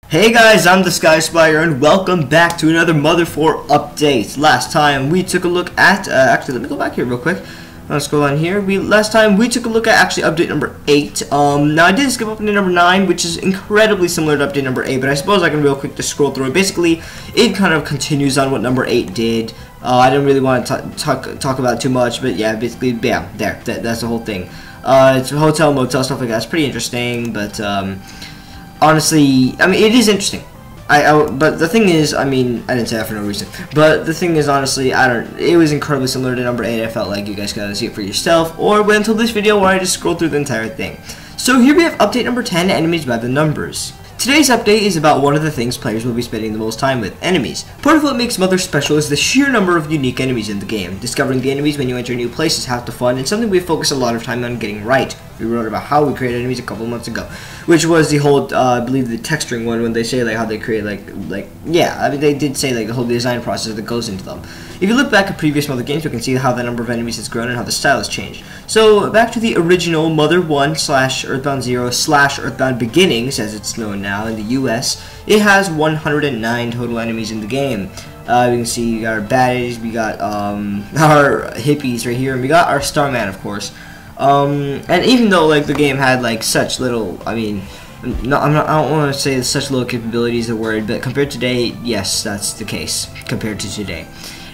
Hey guys, I'm the Sky Spire and welcome back to another Mother 4 update. Last time we took a look at, actually let me go back here real quick. Let's go on here. Last time we took a look at actually update number 8. Now I did skip up into number 9, which is incredibly similar to update number 8, but I suppose I can real quick just scroll through it. Basically, it kind of continues on what number 8 did. I didn't really want to talk about it too much, but yeah, basically, yeah, that's the whole thing. It's hotel, motel, stuff like that. It's pretty interesting, but honestly, I mean, it is interesting. But the thing is, I mean, I didn't say that for no reason. But the thing is, honestly, it was incredibly similar to number 8. I felt like you guys gotta see it for yourself, or wait until this video where I just scroll through the entire thing. So here we have update number 10, enemies by the numbers. Today's update is about one of the things players will be spending the most time with, enemies. Part of what makes Mother special is the sheer number of unique enemies in the game. Discovering the enemies when you enter new places is half the fun, and something we focus a lot of time on getting right. We wrote about how we create enemies a couple months ago, which was the whole, I believe the texturing one, when they say like how they create yeah, I mean they did say like the whole design process that goes into them. If you look back at previous Mother games, we can see how the number of enemies has grown and how the style has changed. So back to the original Mother 1/Earthbound 0/Earthbound Beginnings, as it's known now in the US, it has 109 total enemies in the game. We can see we got our baddies, we got our hippies right here, and we got our Starman, of course. And even though like the game had like such little, I mean, I don't want to say such low capabilities is the word, but compared to today, yes, that's the case compared to today.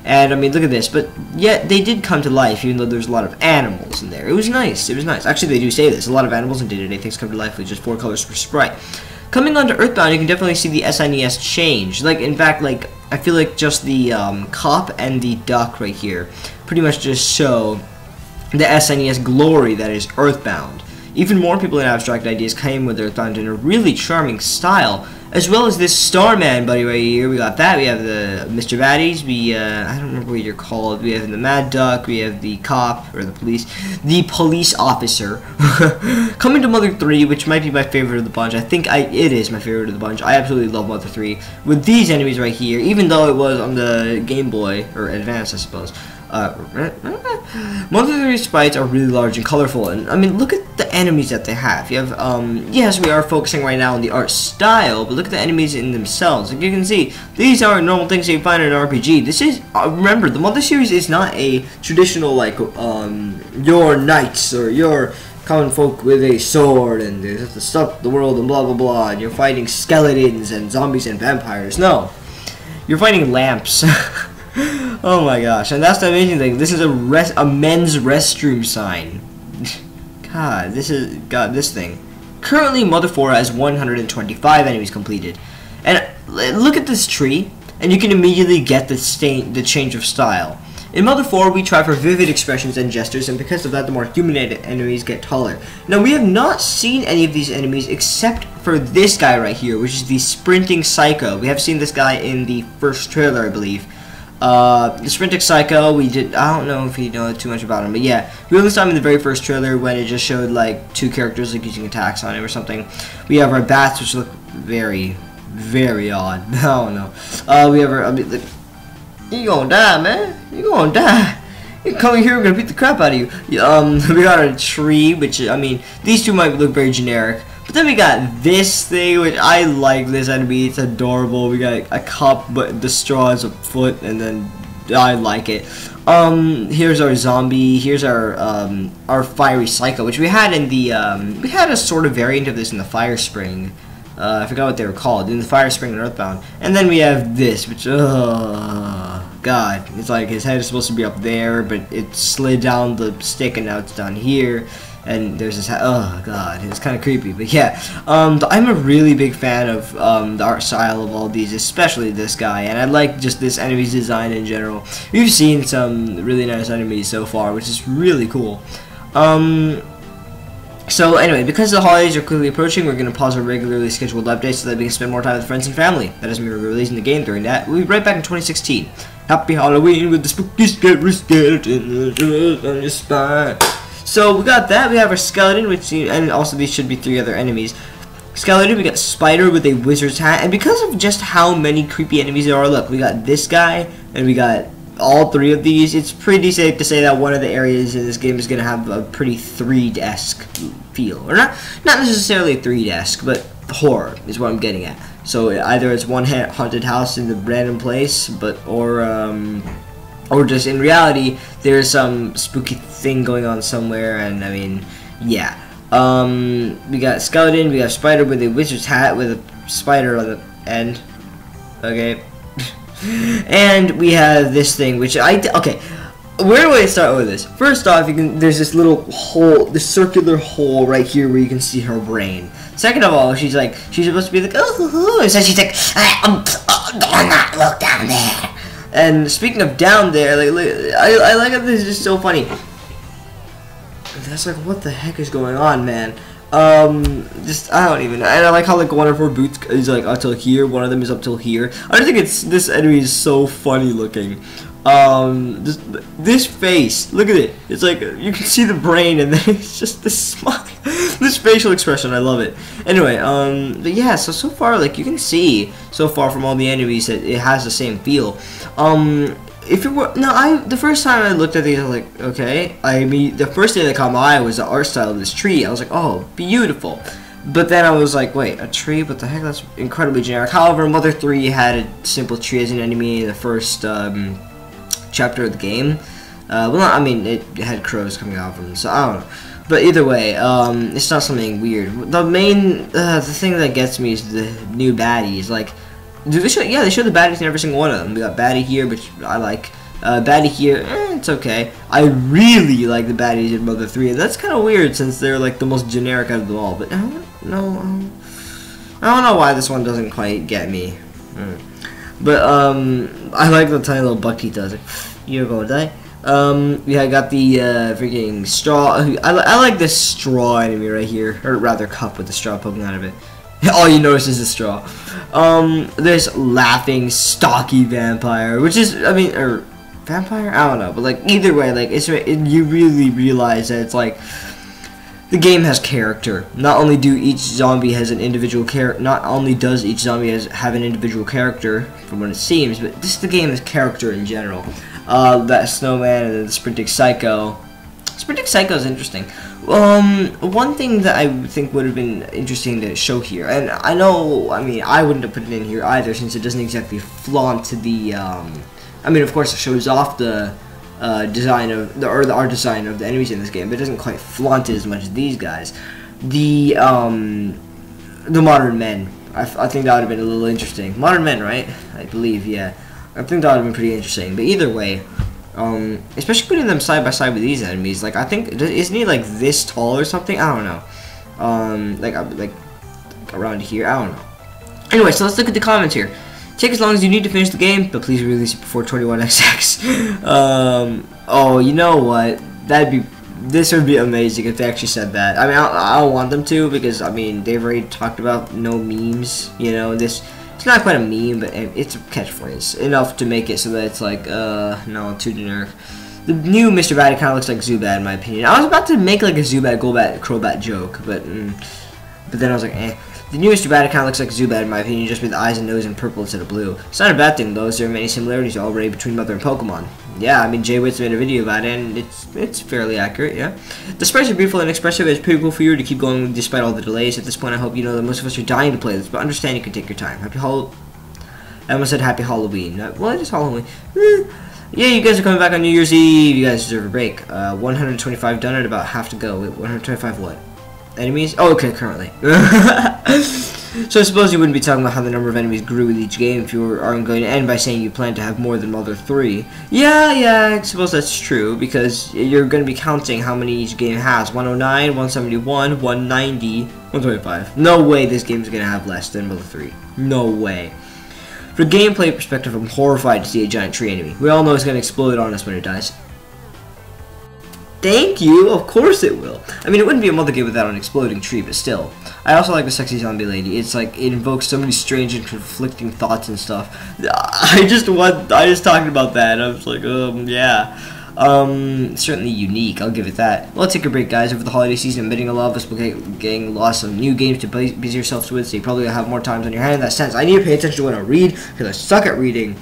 And I mean, look at this, but yet they did come to life, even though there's a lot of animals in there. It was nice. It was nice. Actually, they do say this. A lot of animals in day-to-day things come to life with just 4 colors per sprite. Coming on to Earthbound, you can definitely see the SNES change. Like, in fact, like I feel like just the cop and the duck right here pretty much just show the SNES glory that is Earthbound. Even more people in Abstract Ideas came with Earthbound in a really charming style, as well as this Starman buddy right here. We got that. We have the Mr. Baddies. I don't remember what you're called. We have the Mad Duck. We have the cop, or the police officer. Coming to Mother 3, which might be my favorite of the bunch. I think it is my favorite of the bunch. I absolutely love Mother 3. With these enemies right here, even though it was on the Game Boy, or Advance, I suppose. Mother 3 sprites are really large and colorful, and I mean, look at the enemies that they have. You have, yes, we are focusing right now on the art style, but look at the enemies in themselves. Like you can see, these are normal things that you find in an RPG. This is, remember, the Mother series is not a traditional, like, your knights, or your common folk with a sword, and they have to stop the world, and blah blah blah, and you're fighting skeletons, and zombies, and vampires. No. You're fighting lamps. Oh my gosh, and that's the amazing thing. This is a men's restroom sign. God, this thing. Currently, Mother 4 has 125 enemies completed. And look at this tree, and you can immediately get the change of style. In Mother 4, we try for vivid expressions and gestures, and because of that, the more humanoid enemies get taller. Now, we have not seen any of these enemies except for this guy right here, which is the Sprinting Psycho. We have seen this guy in the first trailer, I believe. The Sprinting Psycho, I don't know if you know too much about him, but yeah, we only saw him in the very first trailer when it just showed like 2 characters like using attacks on him or something. We have our bats, which look very, very odd. I don't know. We have our, you gonna die, man. You gonna die. You coming here, we're gonna beat the crap out of you. We got a tree, which, I mean, these two might look very generic. But then we got this thing, which I like this enemy. It's adorable. We got a cup, but the straw is a foot, and then I like it. Here's our zombie. Here's our fiery psycho, which we had in the we had a sort of variant of this in the Fire Spring. I forgot what they were called in the Fire Spring and Earthbound. And then we have this, which God, it's like his head is supposed to be up there, but it slid down the stick, and now it's down here. And there's this, oh god, it's kind of creepy, but yeah, I'm a really big fan of the art style of all these, especially this guy, and I like just this enemy's design in general. We've seen some really nice enemies so far, which is really cool. So anyway, because the holidays are quickly approaching, we're going to pause our regularly scheduled updates so that we can spend more time with friends and family. That doesn't mean we're releasing the game during that. We'll be right back in 2016. Happy Halloween with the spooky scary skeleton on your spine. So we got that. We have our skeleton, and also these should be 3 other enemies. Skeleton, we got Spider with a wizard's hat, and because of just how many creepy enemies there are, look, we got this guy, and we got all 3 of these. It's pretty safe to say that one of the areas in this game is going to have a pretty 3-esque feel, or not necessarily 3-esque, but horror is what I'm getting at. So either it's one haunted house in the random place, or just in reality there's some spooky thing going on somewhere. And I mean, yeah. We got skeleton, we got spider with a wizard's hat with a spider on the end. Okay. And we have this thing, which okay. Where do I start with this? First off, there's this little hole, this circular hole right here where you can see her brain. Second of all, she's supposed to be like, oh, and so she's like, do not look down there. And speaking of down there, I like how this is just so funny. That's like, what the heck is going on, man? I don't even know. And I like how one of her boots is like up till here, one of them is up till here. I just think this enemy is so funny looking. This face, look at it. It's like you can see the brain, and then it's just this smile, this facial expression. I love it. Anyway, but yeah. So far, you can see so far from all the enemies that it has the same feel. If it were the first time I looked at these, I was like, okay. I mean, the first thing that caught my eye was the art style of this tree. I was like, oh, beautiful. But then I was like, wait, a tree? What the heck? That's incredibly generic. However, Mother 3 had a simple tree as an enemy in the first chapter of the game. Well, I mean, it had crows coming out from them, so I don't know. But either way, it's not something weird. The main, the thing that gets me is the new baddies. Do they show? Yeah, they show the baddies in every single one of them. We got baddie here, which I like. Baddie here, it's okay. I really like the baddies in Mother 3. That's kind of weird since they're the most generic out of them all. But I don't know why this one doesn't quite get me. But I like the tiny little buck teeth does it. You're gonna die. Yeah, I got the freaking straw. I like this straw enemy right here, or rather cup with the straw poking out of it. All you notice is the straw. There's laughing stocky vampire, which is, I mean, or vampire? I don't know, but either way, you really realize that it's the game has character. Not only do each zombie has an individual character, not only does each zombie have an individual character, from what it seems, but the game has character in general. That snowman and then the sprinting psycho. Sprinting psycho is interesting. One thing that I think would have been interesting to show here, and I know, I mean, I wouldn't have put it in here either since it doesn't exactly flaunt the, I mean, of course it shows off the design of the art design of the enemies in this game, but it doesn't quite flaunt it as much as these guys. The modern men. I think that would have been a little interesting. Modern men, right? I believe, yeah. I think that would have been pretty interesting. But either way, especially putting them side by side with these enemies, I think, isn't he this tall or something? I don't know. Like around here. I don't know. Anyway, so let's look at the comments here. Take as long as you need to finish the game, but please release it before 21XX. Oh, you know what? This would be amazing if they actually said that. I mean, I don't want them to because, I mean, they've already talked about no memes, you know, it's not quite a meme, but it's a catchphrase. Enough to make it so that it's no, too generic. The new Mr. Batty kind of looks like Zubat in my opinion. I was about to make a Zubat, Golbat, Crobat joke, but then I was like, eh. The new Mr. Batty kind of looks like Zubat in my opinion, just with eyes and nose in purple instead of blue. It's not a bad thing though, as there are many similarities already between Mother and Pokemon. Yeah, I mean, Jay Witz made a video about it, and it's fairly accurate, yeah. The sprites are beautiful and expressive. It's pretty cool for you to keep going despite all the delays. At this point, I hope you know that most of us are dying to play this, but understand you can take your time. I almost said Happy Halloween. Well, it is Halloween. Yeah, you guys are coming back on New Year's Eve. You guys deserve a break. 125 done it, about half to go. Wait, 125 what? Enemies? Oh, okay, currently. So I suppose you wouldn't be talking about how the number of enemies grew with each game if you aren't going to end by saying you plan to have more than Mother 3. Yeah, I suppose that's true, because you're going to be counting how many each game has. 109, 171, 190, 125. No way this game's going to have less than Mother 3. No way. From a gameplay perspective, I'm horrified to see a giant tree enemy. We all know it's going to explode on us when it dies. Thank you, of course it will. I mean, it wouldn't be a Mother game without an exploding tree, but still. I also like the sexy zombie lady. It's it invokes so many strange and conflicting thoughts and stuff. I just talked about that. I was like, yeah. Certainly unique, I'll give it that. Well, take a break, guys. Over the holiday season, admitting a lot of us will be getting lots of new games to busy yourselves with, so you probably have more times on your hand in that sense. I need to pay attention to when I read, because I suck at reading.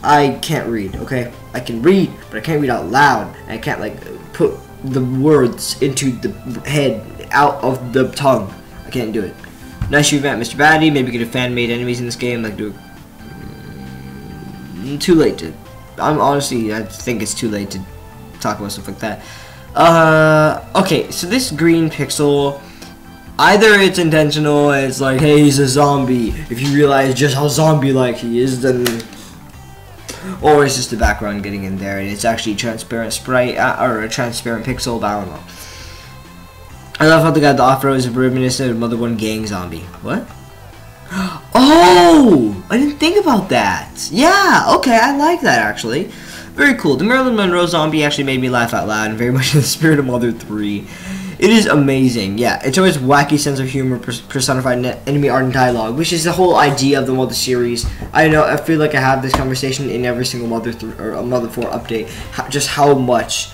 I can't read, okay? I can read, but I can't read out loud. And I can't, put the words into the head, out of the tongue. I can't do it. Nice event, Mr. Batty. Maybe get a fan-made enemies in this game. Like, do too late to. I think it's too late to talk about stuff like that. Okay, so this green pixel, either it's intentional, it's like, hey, he's a zombie. If you realize just how zombie-like he is, then, or it's just the background getting in there, and it's actually a transparent sprite or a transparent pixel. But I don't know. I love how the guy the afro is reminiscent of Mother 1 gang zombie. What? Oh, I didn't think about that. Yeah, okay, I like that actually. Very cool. The Marilyn Monroe zombie actually made me laugh out loud, and very much in the spirit of Mother 3. It is amazing. Yeah, it's always wacky sense of humor personified in enemy art and dialogue, which is the whole idea of the Mother series. I know. I feel like I have this conversation in every single Mother 3 or Mother 4 update. Just how much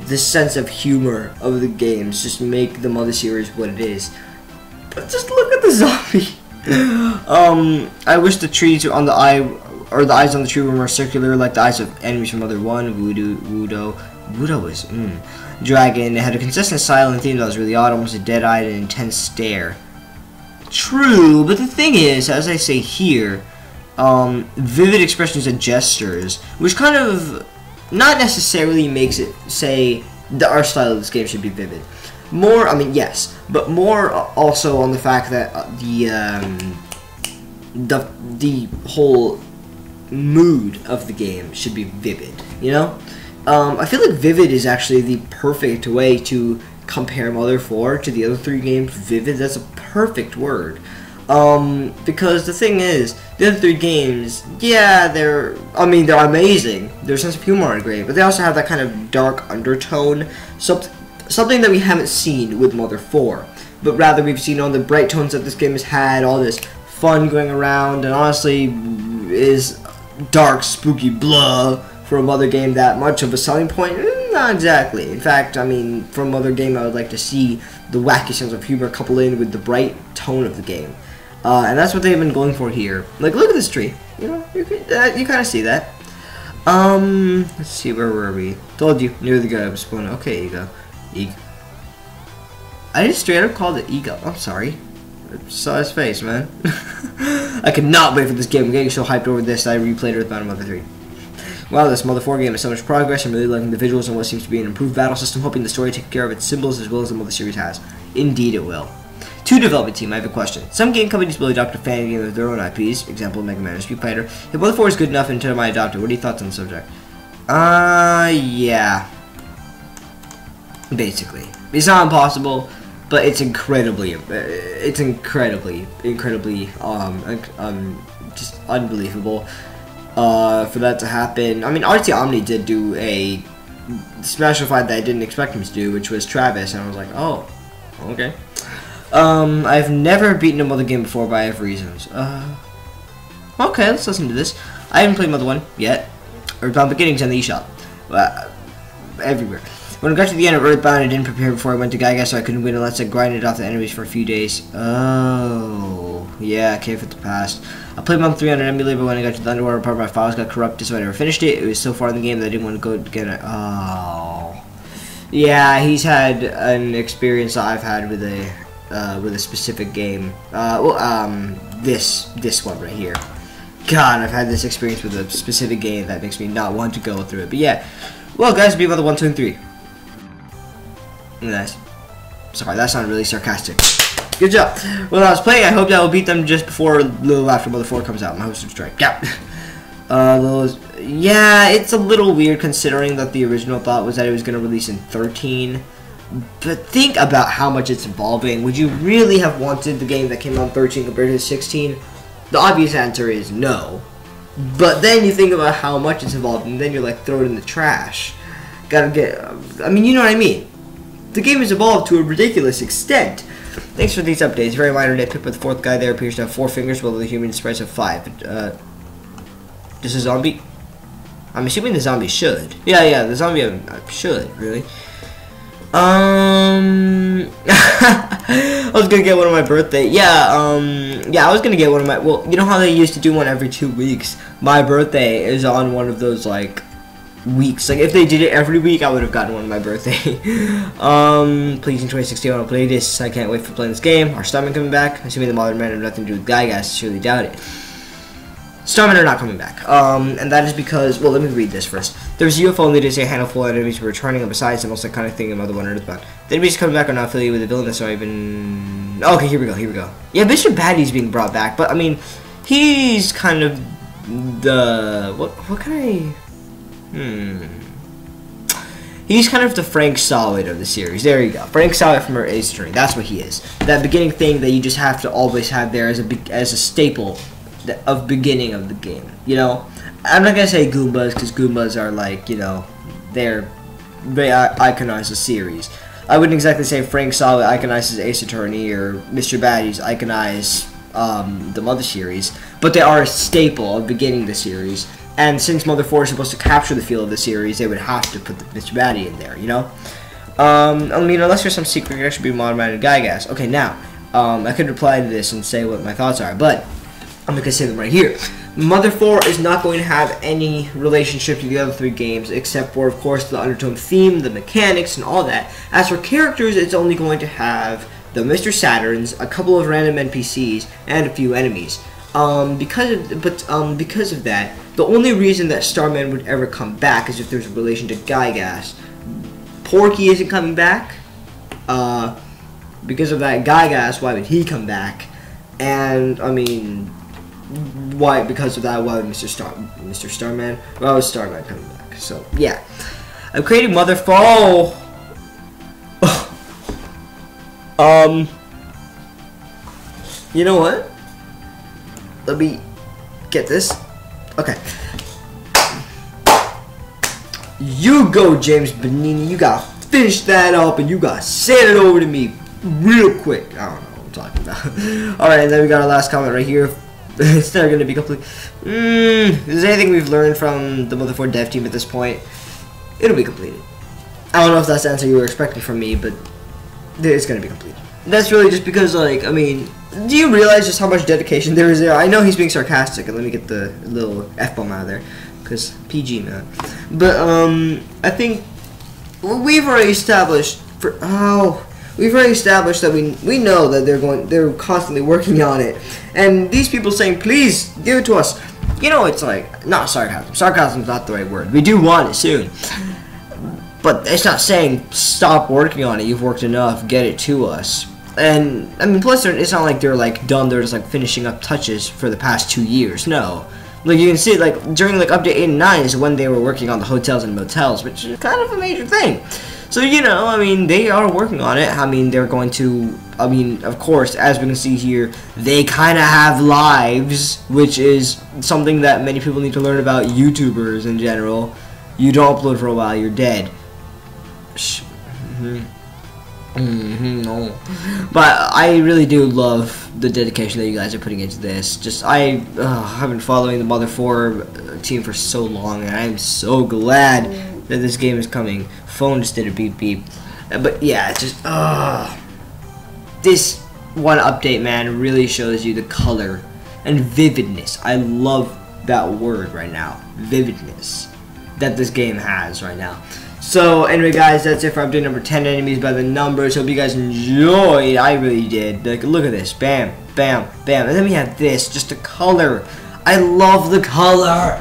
the sense of humor of the games just make the Mother series what it is. But just look at the zombie. I wish the trees on the eye, or the eyes on the tree were more circular, like the eyes of enemies from Mother 1. Wudo was, Dragon. It had a consistent silent theme that was really odd, almost a dead-eyed and intense stare. True, but the thing is, as I say here, vivid expressions and gestures, which kind of not necessarily makes it say the art style of this game should be vivid. More, I mean, yes, but more also on the fact that the whole mood of the game should be vivid. You know, I feel like vivid is actually the perfect way to compare Mother 4 to the other 3 games. Vivid, that's a perfect word. Because the thing is, the other 3 games, yeah, they're amazing. Their sense of humor are great, but they also have that kind of dark undertone, something that we haven't seen with Mother 4, but rather we've seen all the bright tones that this game has had, all this fun going around, and honestly, is dark, spooky, blah, for a Mother game that much of a selling point? Not exactly. In fact, I mean, from a Mother game, I would like to see the wacky sense of humor coupled in with the bright tone of the game. And that's what they've been going for here. Like, look at this tree. You know, you kind of see that. Let's see, where were we? Told you, near the guy spawn. Okay, ego. I just straight up called it ego. I'm sorry. I saw his face, man. I could not wait for this game. I'm getting so hyped over this that I replayed Earthbound and Mother 3. Wow, this Mother 4 game has so much progress. I'm really liking the visuals and what seems to be an improved battle system, hoping the story takes care of its symbols as well as the Mother series has. Indeed it will. To development team, I have a question. Some game companies will adopt a fan game of their own IPs, example Mega Man or Street Fighter. If Mother 4 is good enough until I adopt it, what are your thoughts on the subject? Yeah. Basically. It's not impossible, but it's incredibly, just unbelievable for that to happen. I mean, RT Omni did do a special fight that I didn't expect him to do, which was Travis, and I was like, oh, okay. I've never beaten a Mother game before, but I have reasons. Okay, let's listen to this. I haven't played Mother 1 yet. Earthbound Beginnings on the eShop. Everywhere. When I got to the end of Earthbound, I didn't prepare before I went to Gyga, so I couldn't win unless I grinded off the enemies for a few days. Oh, yeah, cave at the past. I played Mother 3 on an emulator, but when I got to the underwater part, my files got corrupted, so I never finished it. It was so far in the game that I didn't want to go get it. Oh, yeah, he's had an experience that I've had with a specific game. This one right here. God, I've had this experience with a specific game that makes me not want to go through it. But yeah, well, guys, be Mother 1, 2, and 3. Nice. Sorry, that sounded really sarcastic. Good job. Well, I was playing. I hope that I will beat them just before a little after Mother 4 comes out. My hosted strike. Yeah. Yeah, it's a little weird considering that the original thought was that it was going to release in 13. But think about how much it's evolving. Would you really have wanted the game that came out in 13 compared to 16? The obvious answer is no. But then you think about how much it's evolved, and then you're like, throw it in the trash. Gotta get... I mean, you know what I mean. The game has evolved to a ridiculous extent. Thanks for these updates. Very minor nitpick, but the fourth guy there appears to have 4 fingers, while the human sprites have 5. Does a zombie... I'm assuming the zombie should. Yeah, the zombie should, really. I was gonna get one on my birthday. Yeah, I was gonna get one of my... Well, you know how they used to do one every 2 weeks? My birthday is on one of those, like... weeks. Like if they did it every week, I would have gotten one on my birthday. Please enjoy 60. I want to play this. I can't wait for playing this game. Are Starman coming back? Assuming the modern men have nothing to do with Gygas, surely doubt it. Starmen are not coming back, and that is because, well, let me read this first. There's UFO only to say a handful of enemies were returning, and besides the most iconic thing about the one Earthbound. The enemies coming back are not affiliated with the villainous, or even... Okay, here we go. Yeah, Mr. Baddy's being brought back, but, I mean, he's kind of the... What can I... He's kind of the Frank Solid of the series. There you go. Frank Solid from our Ace Attorney. That's what he is. That beginning thing that you just have to always have there as a staple of beginning of the game, you know. I'm not gonna say Goombas because Goombas are like, you know, they iconize the series. I wouldn't exactly say Frank Solid iconizes Ace Attorney or Mr. Baddies iconize the Mother series, but they are a staple of beginning the series. And since Mother 4 is supposed to capture the feel of the series, they would have to put the Mr. Baddie in there, you know. I mean, unless there's some secret, it should be modern Gygas. Okay, now I could reply to this and say what my thoughts are, but I'm going to say them right here. Mother 4 is not going to have any relationship to the other 3 games, except for, of course, the Undertone theme, the mechanics, and all that. As for characters, it's only going to have the Mr. Saturns, a couple of random NPCs, and a few enemies. Because of that, the only reason that Starman would ever come back is if there's a relation to Gygas. Porky isn't coming back. Because of that, Gygas, why would he come back? And, I mean... Why? Because of that, why would Mr. Starman? Why was Starman coming back? So yeah, I'm creating Mother 4. You know what? Let me get this. Okay. You go, James Benini. You gotta finish that up, and you gotta send it over to me real quick. I don't know what I'm talking about. All right, and then we got our last comment right here. It's never going to be complete. Is there anything we've learned from the Mother 4 dev team at this point? It'll be completed. I don't know if that's the answer you were expecting from me, but it's going to be completed. That's really just because, like, I mean, do you realize just how much dedication there is there? I know he's being sarcastic, and let me get the little F-bomb out of there, because PG, man. But, I think we've already established that we know that they're constantly working on it, and these people saying please give it to us, you know, it's like not sarcasm is not the right word. We do want it soon, but it's not saying stop working on it, you've worked enough, get it to us. And I mean, plus it's not like they're like done, they're just like finishing up touches for the past 2 years. No, like you can see, like during like update 8 and 9 is when they were working on the hotels and motels, which is kind of a major thing. So, you know, I mean, they are working on it. I mean, they're going to, I mean, of course, as we can see here, they kind of have lives, which is something that many people need to learn about YouTubers in general. You don't upload for a while, you're dead. No. But I really do love the dedication that you guys are putting into this. Just, I've been following the Mother 4 team for so long, and I'm so glad that this game is coming. Phone just did a beep beep. But yeah, it's just this one update, man, really shows you the color and vividness. I love that word right now, vividness, that this game has right now. So anyway, guys, that's it for update number 10, enemies by the numbers. Hope you guys enjoyed. I really did. Like, look at this, bam, bam, bam, and then we have this, just the color. I love the color.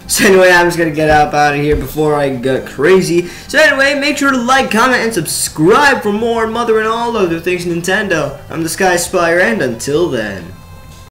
So anyway, I'm just going to get out of here before I get crazy. So anyway, make sure to like, comment, and subscribe for more Mother and all other things Nintendo. I'm the Sky Spire, and until then.